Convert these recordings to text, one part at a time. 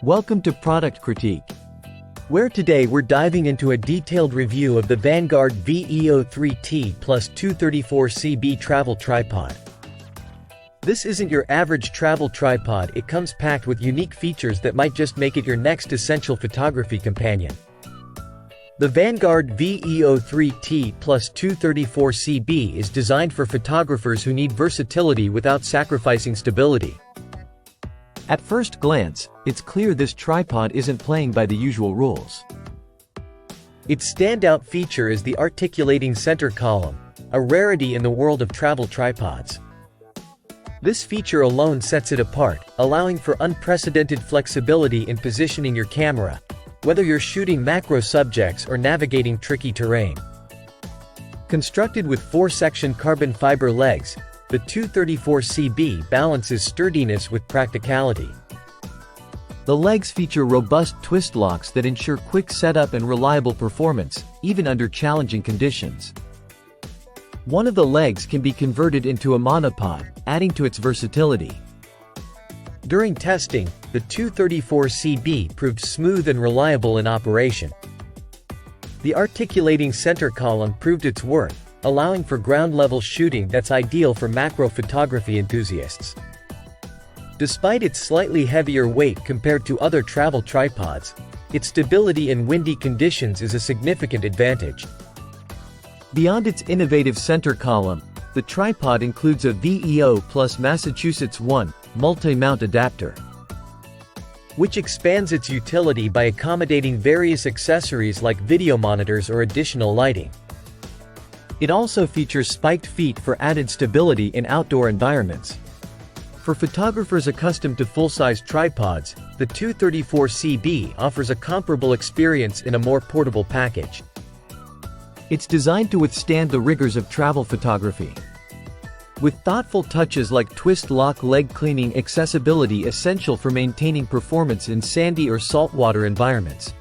Welcome to Product Critique, where today we're diving into a detailed review of the Vanguard Veo 3T plus 234cb travel tripod. This isn't your average travel tripod, it comes packed with unique features that might just make it your next essential photography companion. The Vanguard Veo 3T plus 234cb is designed for photographers who need versatility without sacrificing stability. At first glance, it's clear this tripod isn't playing by the usual rules. Its standout feature is the articulating center column, a rarity in the world of travel tripods. This feature alone sets it apart, allowing for unprecedented flexibility in positioning your camera, whether you're shooting macro subjects or navigating tricky terrain. Constructed with 4-section carbon fiber legs, the 234cb balances sturdiness with practicality. The legs feature robust twist locks that ensure quick setup and reliable performance, even under challenging conditions. One of the legs can be converted into a monopod, adding to its versatility. During testing, the 234cb proved smooth and reliable in operation. The articulating center column proved its worth, allowing for ground-level shooting that's ideal for macro photography enthusiasts. Despite its slightly heavier weight compared to other travel tripods, its stability in windy conditions is a significant advantage. Beyond its innovative center column, the tripod includes a Veo plus Massachusetts 1 multi-mount adapter, which expands its utility by accommodating various accessories like video monitors or additional lighting. It also features spiked feet for added stability in outdoor environments. For photographers accustomed to full-size tripods, the 234cb offers a comparable experience in a more portable package. It's designed to withstand the rigors of travel photography, with thoughtful touches like twist lock leg cleaning accessibility essential for maintaining performance in sandy or saltwater environments.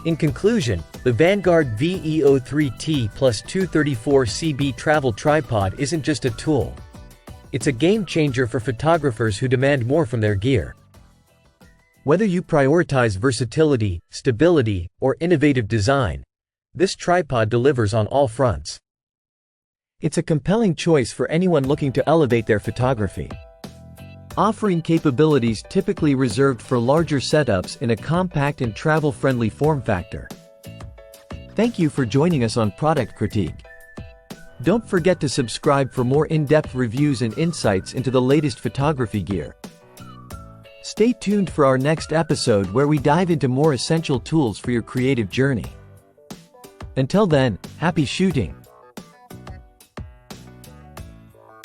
In conclusion, the Vanguard Veo 3T plus 234cb travel tripod isn't just a tool. It's a game-changer for photographers who demand more from their gear. Whether you prioritize versatility, stability, or innovative design, this tripod delivers on all fronts. It's a compelling choice for anyone looking to elevate their photography, offering capabilities typically reserved for larger setups in a compact and travel-friendly form factor. Thank you for joining us on Product Critique. Don't forget to subscribe for more in-depth reviews and insights into the latest photography gear. Stay tuned for our next episode where we dive into more essential tools for your creative journey. Until then, happy shooting!